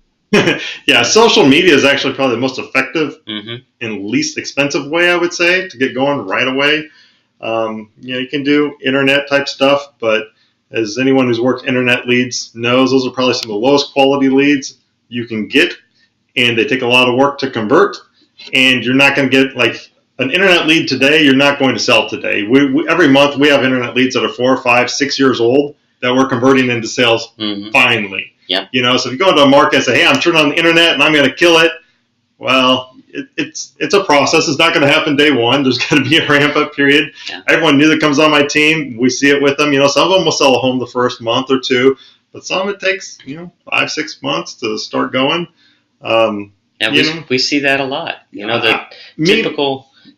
Yeah, social media is actually probably the most effective and least expensive way, I would say, to get going right away. You can do internet type stuff, but as anyone who's worked internet leads knows, those are probably some of the lowest quality leads you can get, and they take a lot of work to convert, and you're not going to get like an internet lead today, you're not going to sell today. We every month we have internet leads that are 4, 5, 6 years old that we're converting into sales finally. Yep. So if you go into a market and say, hey, I'm turning on the internet and I'm going to kill it, well, it's a process. It's not going to happen day one. There's got to be a ramp-up period. Yeah. Everyone new that comes on my team, we see it with them. Some of them will sell a home the first month or 2, but some it takes, 5, 6 months to start going. We see that a lot. The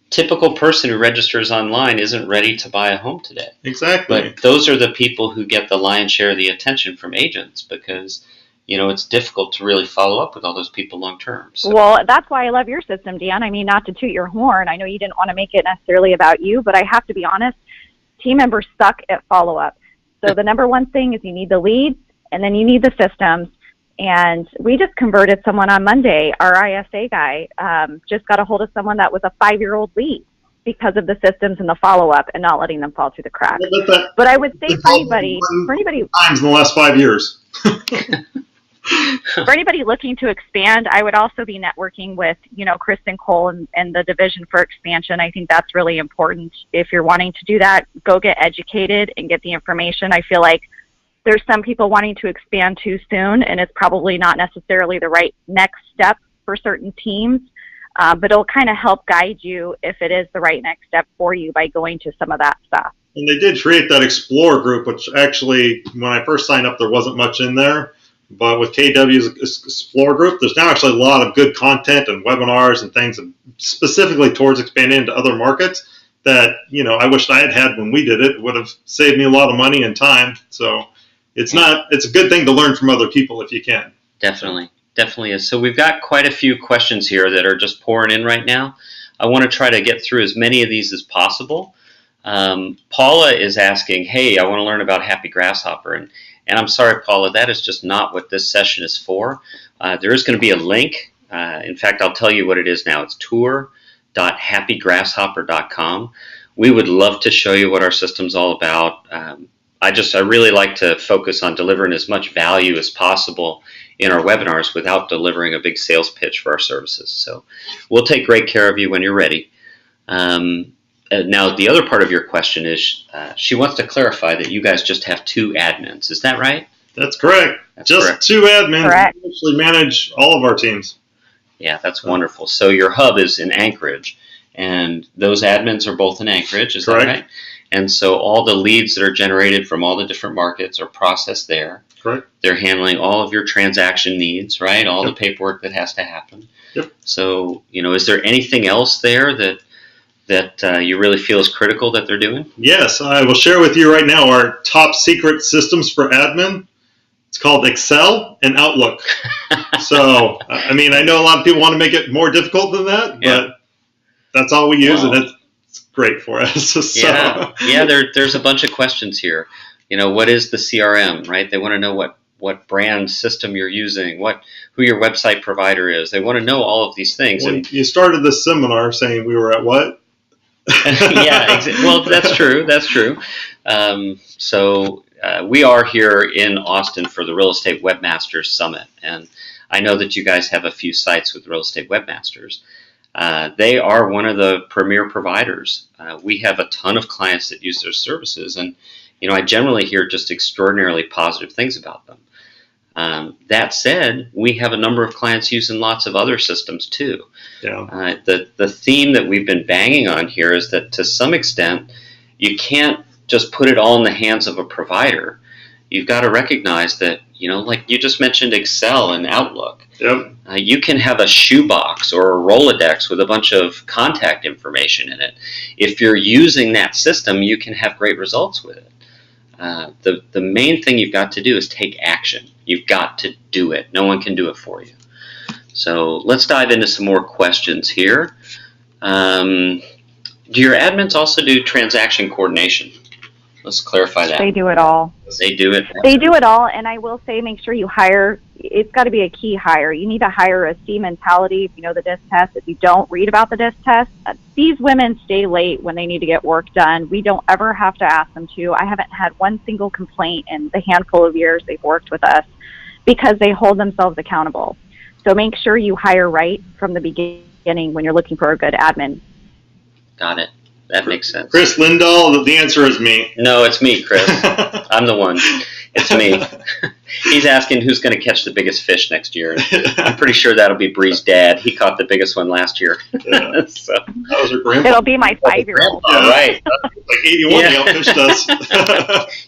typical person who registers online isn't ready to buy a home today. Exactly. But those are the people who get the lion's share of the attention from agents because, it's difficult to really follow up with all those people long term. So. Well, that's why I love your system, Dan. I mean, not to toot your horn. I know you didn't want to make it necessarily about you, but I have to be honest, team members suck at follow-up. So the number one thing is you need the leads, and then you need the systems. And we just converted someone on Monday. Our ISA guy just got a hold of someone that was a 5-year-old lead because of the systems and the follow-up and not letting them fall through the cracks. But I would say for anybody times in the last 5 years. For anybody looking to expand, I would also be networking with, Kristen Cole and the division for expansion. I think that's really important. If you're wanting to do that, go get educated and get the information. I feel like there's some people wanting to expand too soon, and it's probably not necessarily the right next step for certain teams, but it'll kind of help guide you if it is the right next step for you by going to some of that stuff. And they did create that Explore group, which actually, when I first signed up, there wasn't much in there. But with KW's Explore group, there's now actually a lot of good content and webinars and things specifically towards expanding into other markets that, I wished I had had when we did it. It would have saved me a lot of money and time. So it's a good thing to learn from other people if you can. Definitely is. So we've got quite a few questions here that are just pouring in right now. I want to try to get through as many of these as possible. Paula is asking, hey, I want to learn about Happy Grasshopper. And I'm sorry, Paula, that is just not what this session is for. There is going to be a link. In fact, I'll tell you what it is now. It's tour.happygrasshopper.com. We would love to show you what our system's all about. I really like to focus on delivering as much value as possible in our webinars without delivering a big sales pitch for our services. So we'll take great care of you when you're ready. Now, the other part of your question is she wants to clarify that you guys just have 2 admins. Is that right? That's correct. Correct. 2 admins. Correct. We actually manage all of our teams. Yeah, that's wonderful. So your hub is in Anchorage, and those admins are both in Anchorage. Is correct. That right? And so all the leads that are generated from all the different markets are processed there. Correct. They're handling all of your transaction needs, right? All the paperwork that has to happen. Yep. So, is there anything else there that you really feel is critical that they're doing? Yes, I will share with you right now our top secret systems for admin. It's called Excel and Outlook. So, I know a lot of people want to make it more difficult than that, but that's all we use, and it's great for us. So. Yeah. There's a bunch of questions here. What is the CRM, right? They want to know what brand system you're using, who your website provider is. They want to know all of these things. Well, you started this seminar saying we were at what? Well, that's true. So we are here in Austin for the Real Estate Webmasters Summit, and I know that you guys have a few sites with Real Estate Webmasters. They are one of the premier providers. We have a ton of clients that use their services, and I generally hear just extraordinarily positive things about them. That said, we have a number of clients using lots of other systems too. Yeah. The theme that we've been banging on here is that to some extent, you can't just put it all in the hands of a provider. you've got to recognize that, like you just mentioned Excel and Outlook. Yep. You can have a shoebox or a Rolodex with a bunch of contact information in it. If you're using that system, you can have great results with it. The main thing you've got to do is take action. You've got to do it. No one can do it for you. So let's dive into some more questions here. Do your admins also do transaction coordination? Let's clarify that. They do it all. They do it. They do it all, and I will say make sure you hire. It's got to be a key hire. You need to hire a C mentality if you know the DISC test. If you don't, read about the DISC test. These women stay late when they need to get work done. We don't ever have to ask them to. I haven't had one single complaint in the handful of years they've worked with us because they hold themselves accountable. So make sure you hire right from the beginning when you're looking for a good admin. Got it. That makes sense. Chris Lindahl, the answer is me. No, it's me, Chris. I'm the one. It's me. He's asking who's going to catch the biggest fish next year. I'm pretty sure that'll be Bree's dad. He caught the biggest one last year. Yeah. So. That was her grandpa. It'll be my 5-year-old. Yeah. Right. Like 81, he outfished us.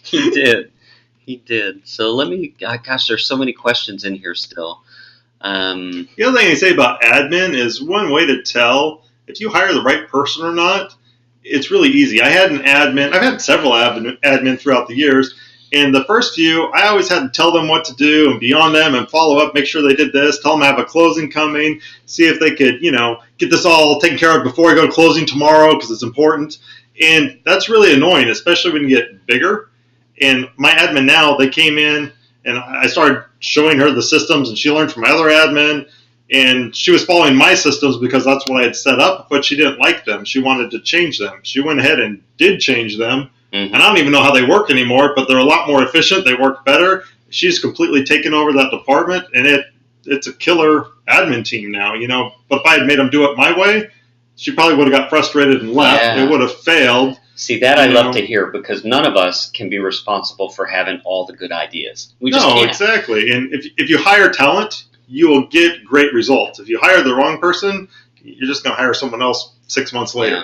He did. He did. So gosh, there's so many questions in here still. The other thing I say about admin is one way to tell if you hire the right person or not. It's really easy. I had an admin. I've had several admin throughout the years. And the first few, I always had to tell them what to do and be on them and follow up, make sure they did this, tell them I have a closing coming, see if they could, get this all taken care of before I go to closing tomorrow because it's important. And that's really annoying, especially when you get bigger. And my admin now, they came in and I started showing her the systems and she learned from my other admin. And she was following my systems because that's what I had set up, but she didn't like them. She wanted to change them. She went ahead and did change them. Mm-hmm. And I don't even know how they work anymore, but they're a lot more efficient. They work better. She's completely taken over that department, and it's a killer admin team now, But if I had made them do it my way, she probably would have got frustrated and left. Yeah. It would have failed. See, that I love to hear because none of us can be responsible for having all the good ideas. We just can't. Exactly. And if you hire talent, you will get great results. If you hire the wrong person, you're just going to hire someone else 6 months later.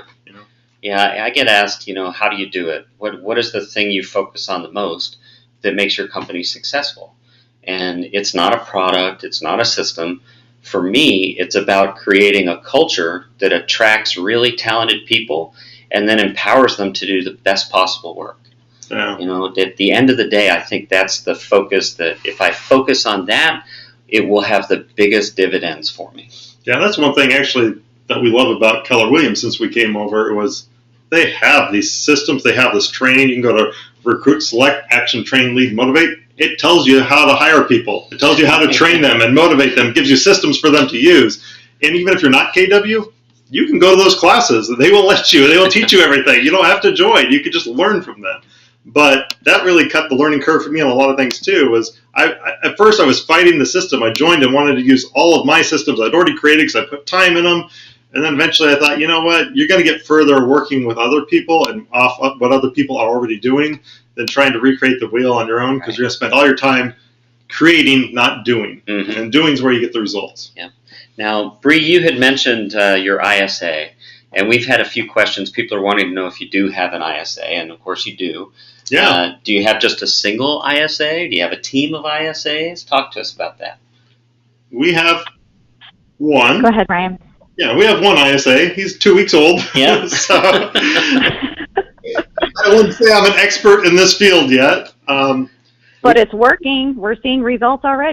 Yeah, I get asked, how do you do it? What is the thing you focus on the most that makes your company successful? And it's not a product, it's not a system. For me, it's about creating a culture that attracts really talented people and then empowers them to do the best possible work. Yeah. At the end of the day, I think that's the focus, that if I focus on that, it will have the biggest dividends for me. Yeah, that's one thing actually that we love about Keller Williams since we came over. It was they have these systems, they have this training. You can go to recruit, select, action, train, lead, motivate. It tells you how to hire people. It tells you how to train them and motivate them. It gives you systems for them to use. And even if you're not KW, you can go to those classes. They will let you. They will teach you everything. You don't have to join. You can just learn from them. But that really cut the learning curve for me on a lot of things too. Was at first I was fighting the system. I joined and wanted to use all of my systems I'd already created because I put time in them. And then eventually I thought, you know what? You're going to get further working with other people and off what other people are already doing than trying to recreate the wheel on your own, because you're going to spend all your time creating, not doing. Mm-hmm. And doing is where you get the results. Yeah. Now, Bree, you had mentioned your ISA, and we've had a few questions. People are wanting to know if you do have an ISA, and of course you do. Yeah. Do you have just a single ISA? Do you have a team of ISAs? Talk to us about that. We have one. Go ahead, Ryan. Yeah, we have one ISA. He's 2 weeks old. Yeah. So I wouldn't say I'm an expert in this field yet. But it's working. We're seeing results already.